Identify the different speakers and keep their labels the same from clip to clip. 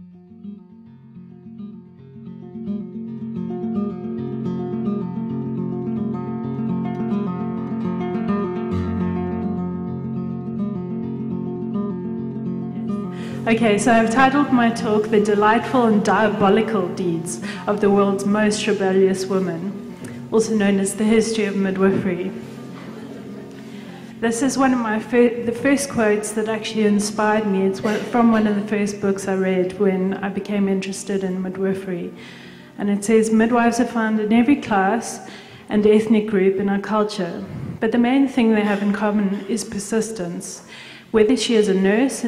Speaker 1: Okay, so I've titled my talk The Delightful and Diabolical Deeds of the World's Most Rebellious Women, also known as the History of Midwifery. This is one of the first quotes that actually inspired me. It's from one of the first books I read when I became interested in midwifery. And it says, midwives are found in every class and ethnic group in our culture, but the main thing they have in common is persistence. Whether she is a nurse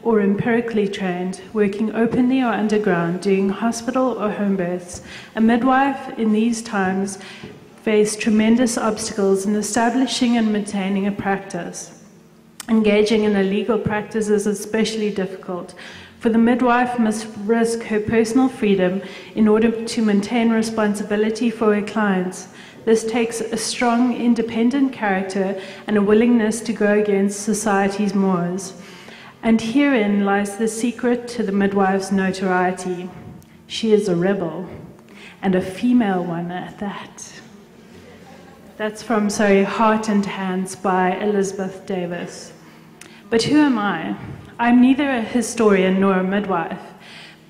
Speaker 1: or empirically trained, working openly or underground, doing hospital or home births, a midwife in these times faced tremendous obstacles in establishing and maintaining a practice. Engaging in a legal practice is especially difficult, for the midwife must risk her personal freedom in order to maintain responsibility for her clients. This takes a strong, independent character and a willingness to go against society's mores. And herein lies the secret to the midwife's notoriety. She is a rebel, and a female one at that. That's from, Heart and Hands by Elizabeth Davis. But who am I? I'm neither a historian nor a midwife,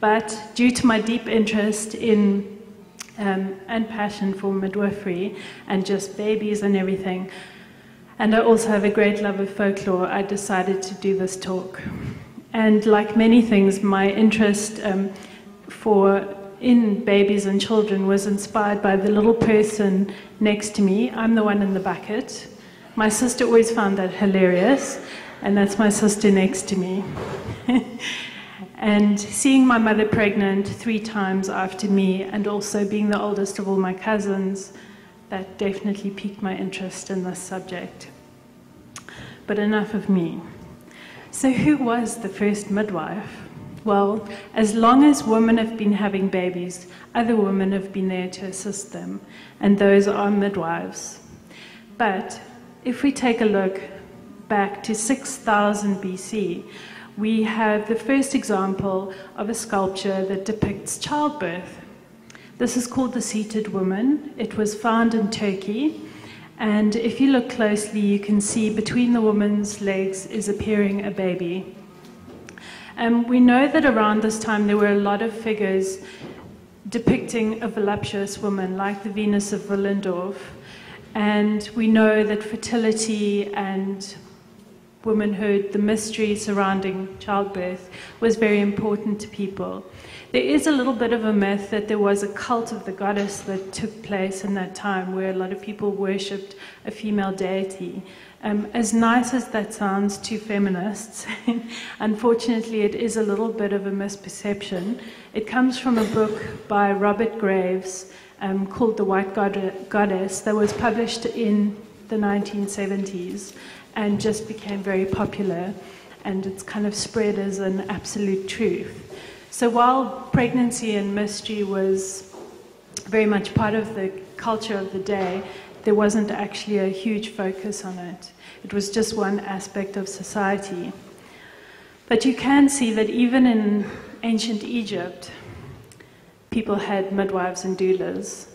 Speaker 1: but due to my deep interest in and passion for midwifery and just babies and everything, and I also have a great love of folklore, I decided to do this talk. And like many things, my interest in babies and children was inspired by the little person next to me. I'm the one in the bucket. My sister always found that hilarious, and that's my sister next to me. And seeing my mother pregnant 3 times after me, and also being the oldest of all my cousins, that definitely piqued my interest in this subject. But enough of me. So who was the first midwife? Well, as long as women have been having babies, other women have been there to assist them, and those are midwives. But if we take a look back to 6000 BC, we have the first example of a sculpture that depicts childbirth. This is called the Seated Woman. It was found in Turkey, and if you look closely, you can see between the woman's legs is appearing a baby. We know that around this time there were a lot of figures depicting a voluptuous woman, like the Venus of Willendorf, and we know that fertility and womanhood, the mystery surrounding childbirth, was very important to people. There is a little bit of a myth that there was a cult of the goddess that took place in that time, where a lot of people worshipped a female deity. As nice as that sounds to feminists, unfortunately it is a little bit of a misperception. It comes from a book by Robert Graves called The White Goddess that was published in the 1970s and just became very popular, and it's kind of spread as an absolute truth. So while pregnancy and mystery was very much part of the culture of the day, there wasn't actually a huge focus on it. It was just one aspect of society. But you can see that even in ancient Egypt, people had midwives and doulas.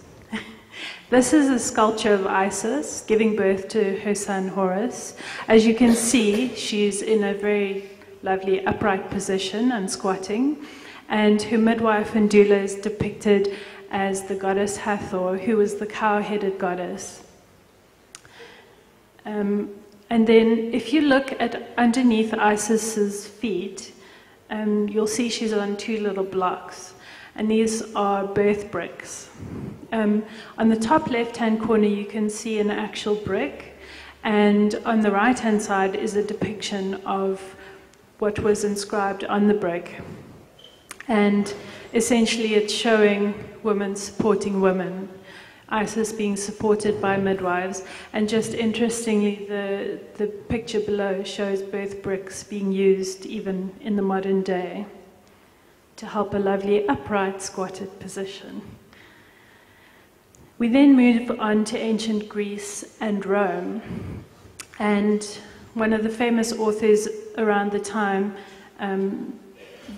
Speaker 1: This is a sculpture of Isis giving birth to her son Horus. As you can see, she's in a very lovely upright position and squatting, and her midwife and doula is depicted as the goddess Hathor, who was the cow-headed goddess. And then if you look at underneath Isis's feet, you'll see she's on 2 little blocks, and these are birth bricks. On the top left-hand corner you can see an actual brick, and on the right-hand side is a depiction of what was inscribed on the brick. And essentially it's showing women supporting women, Isis being supported by midwives, and just interestingly the picture below shows birth bricks being used even in the modern day to help a lovely upright squatted position. We then move on to ancient Greece and Rome, and one of the famous authors around the time,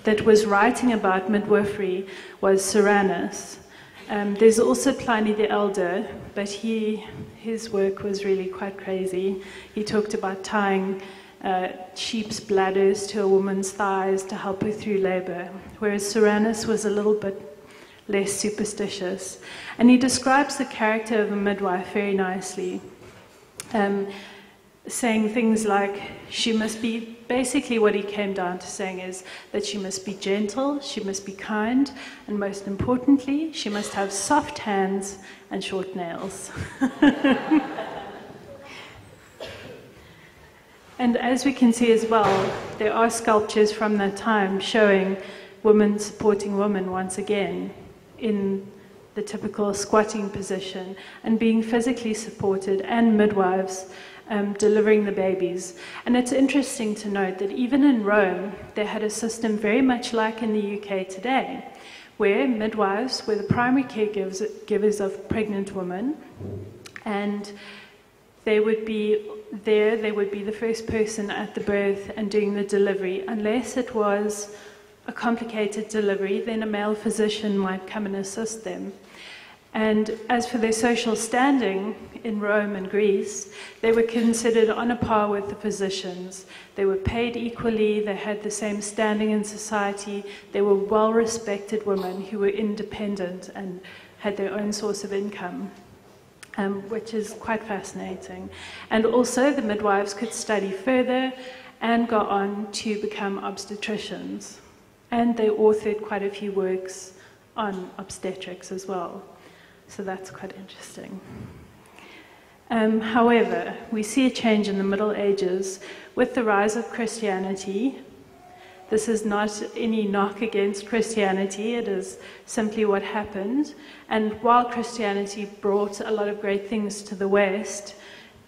Speaker 1: that was writing about midwifery was Cyrannus. There's also Pliny the Elder, but his work was really quite crazy. He talked about tying sheep's bladders to a woman's thighs to help her through labor, whereas Cyrannus was a little bit less superstitious. And he describes the character of a midwife very nicely, saying things like she must be, basically what he came down to saying is that she must be gentle, she must be kind, and most importantly, she must have soft hands and short nails. And as we can see as well, there are sculptures from that time showing women supporting women once again in the typical squatting position and being physically supported, and midwives delivering the babies. And it's interesting to note that even in Rome, they had a system very much like in the UK today, where midwives were the primary caregivers of pregnant women, and they would be there, they would be the first person at the birth and doing the delivery. Unless it was a complicated delivery, then a male physician might come and assist them. And as for their social standing in Rome and Greece, they were considered on a par with the physicians. They were paid equally, they had the same standing in society, they were well-respected women who were independent and had their own source of income. Which is quite fascinating. And also the midwives could study further and go on to become obstetricians. And they authored quite a few works on obstetrics as well. So that's quite interesting. However, we see a change in the Middle Ages with the rise of Christianity. This is not any knock against Christianity, it is simply what happened. And while Christianity brought a lot of great things to the West,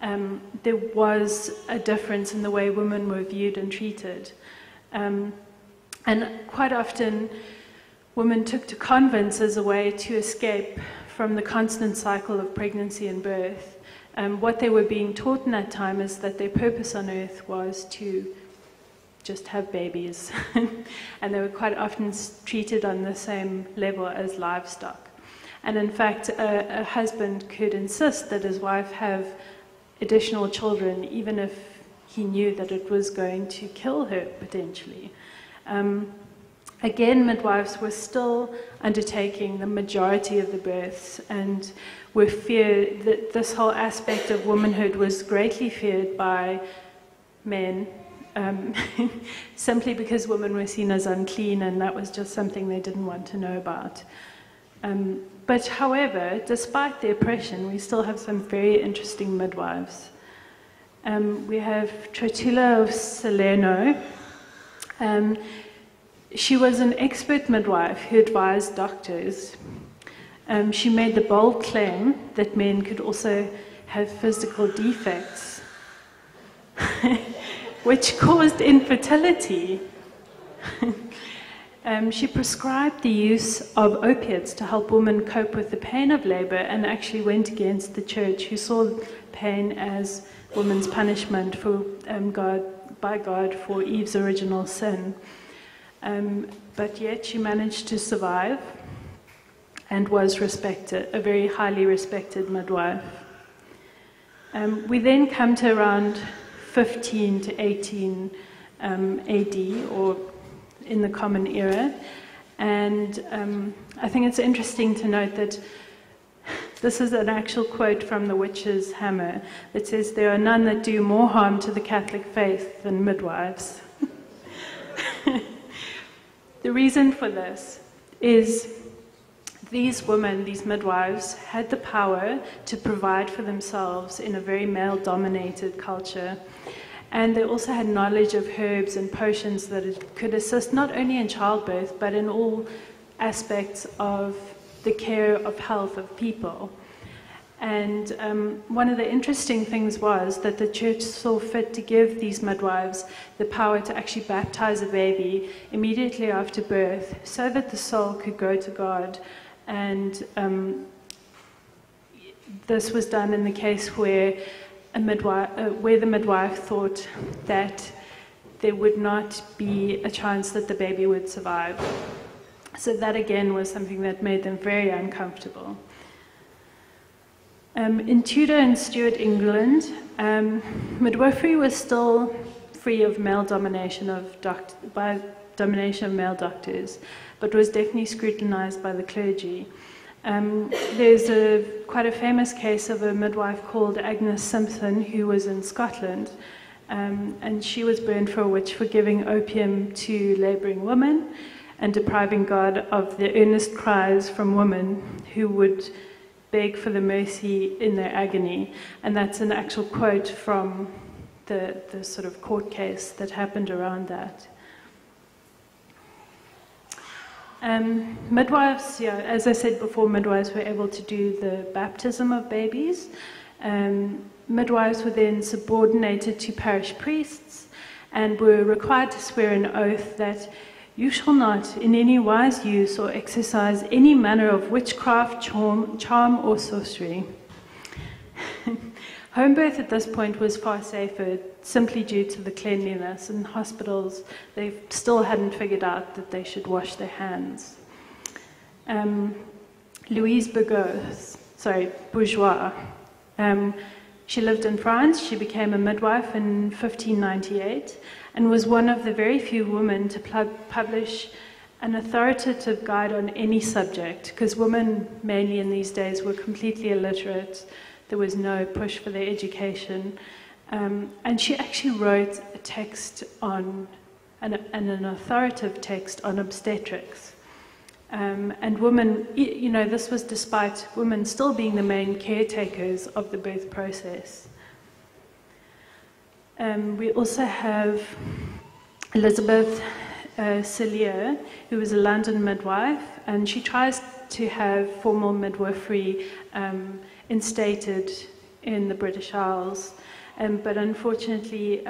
Speaker 1: there was a difference in the way women were viewed and treated. And quite often, women took to convents as a way to escape from the constant cycle of pregnancy and birth. What they were being taught in that time is that their purpose on earth was to just have babies. And they were quite often treated on the same level as livestock. And in fact, a husband could insist that his wife have additional children, even if he knew that it was going to kill her, potentially. Again, midwives were still undertaking the majority of the births, and were feared that this whole aspect of womanhood was greatly feared by men, simply because women were seen as unclean, and that was just something they didn't want to know about. But however, despite the oppression, we still have some very interesting midwives. We have Trotula of Salerno. She was an expert midwife who advised doctors. She made the bold claim that men could also have physical defects, which caused infertility. She prescribed the use of opiates to help women cope with the pain of labor, and actually went against the church, who saw pain as woman's punishment by God for Eve's original sin. But yet she managed to survive and was respected, a very highly respected midwife. We then come to around 15 to 18 AD, or in the Common Era, and I think it's interesting to note that this is an actual quote from the Witch's Hammer that says, "There are none that do more harm to the Catholic faith than midwives." The reason for this is these women, these midwives, had the power to provide for themselves in a very male-dominated culture. And they also had knowledge of herbs and potions that could assist not only in childbirth, but in all aspects of the care of health of people. And one of the interesting things was that the church saw fit to give these midwives the power to actually baptize a baby immediately after birth, so that the soul could go to God. And this was done in the case where the midwife thought that there would not be a chance that the baby would survive. So that again was something that made them very uncomfortable. In Tudor and Stuart England, midwifery was still free of male domination by domination of male doctors, but was definitely scrutinized by the clergy. There's quite a famous case of a midwife called Agnes Sampson, who was in Scotland, and she was burned for a witch for giving opium to labouring women and depriving God of the earnest cries from women who would beg for the mercy in their agony. And that's an actual quote from the sort of court case that happened around that. Midwives, yeah, as I said before, midwives were able to do the baptism of babies. Midwives were then subordinated to parish priests and were required to swear an oath that you shall not in any wise use or exercise any manner of witchcraft, charm or sorcery. Home birth at this point was far safer, simply due to the cleanliness. In hospitals, they still hadn't figured out that they should wash their hands. Louise Bourgeois, she lived in France. She became a midwife in 1598 and was one of the very few women to publish an authoritative guide on any subject, because women, mainly in these days, were completely illiterate. There was no push for their education. And she actually wrote a text on, an authoritative text on obstetrics. And women, you know, this was despite women still being the main caretakers of the birth process. We also have Elizabeth Cilia, who was a London midwife, and she tries to have formal midwifery instated in the British Isles, but unfortunately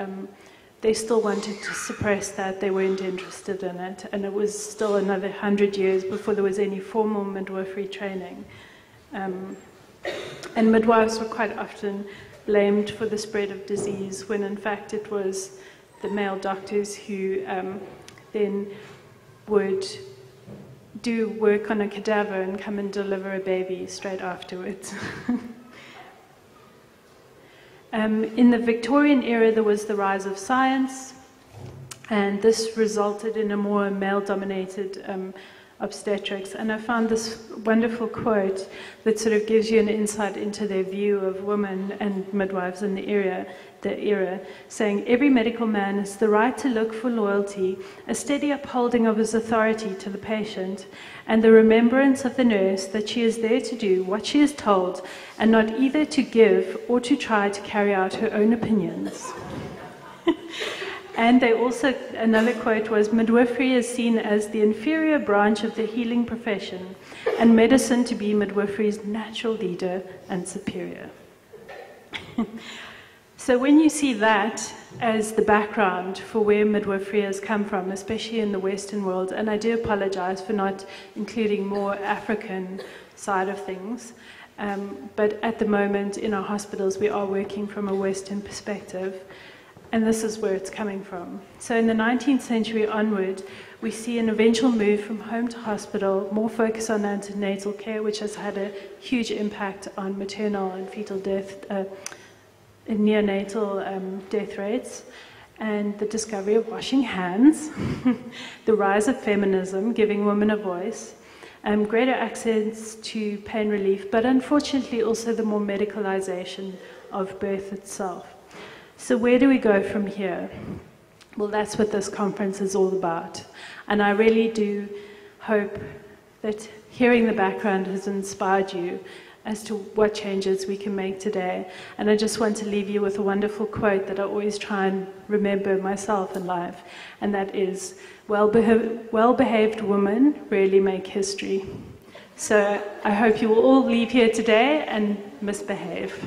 Speaker 1: they still wanted to suppress that. They weren't interested in it, and it was still another 100 years before there was any formal midwifery training. And midwives were quite often blamed for the spread of disease, when in fact it was the male doctors who then would do work on a cadaver and come and deliver a baby straight afterwards. In the Victorian era, there was the rise of science, and this resulted in a more male-dominated obstetrics. And I found this wonderful quote that sort of gives you an insight into their view of women and midwives in the era, saying, every medical man has the right to look for loyalty, a steady upholding of his authority to the patient, and the remembrance of the nurse that she is there to do what she is told, and not either to give or to try to carry out her own opinions. And they also, another quote was, midwifery is seen as the inferior branch of the healing profession, and medicine to be midwifery's natural leader and superior. So when you see that as the background for where midwifery has come from, especially in the Western world, and I do apologize for not including more African side of things, but at the moment in our hospitals we are working from a Western perspective, and this is where it's coming from. So in the 19th century onward, we see an eventual move from home to hospital, more focus on antenatal care, which has had a huge impact on maternal and fetal death, neonatal death rates, and the discovery of washing hands, the rise of feminism, giving women a voice, greater access to pain relief, but unfortunately also the more medicalization of birth itself. So where do we go from here? Well, that's what this conference is all about. And I really do hope that hearing the background has inspired you as to what changes we can make today. And I just want to leave you with a wonderful quote that I always try and remember myself in life, and that is, well-behaved women rarely make history. So I hope you will all leave here today and misbehave.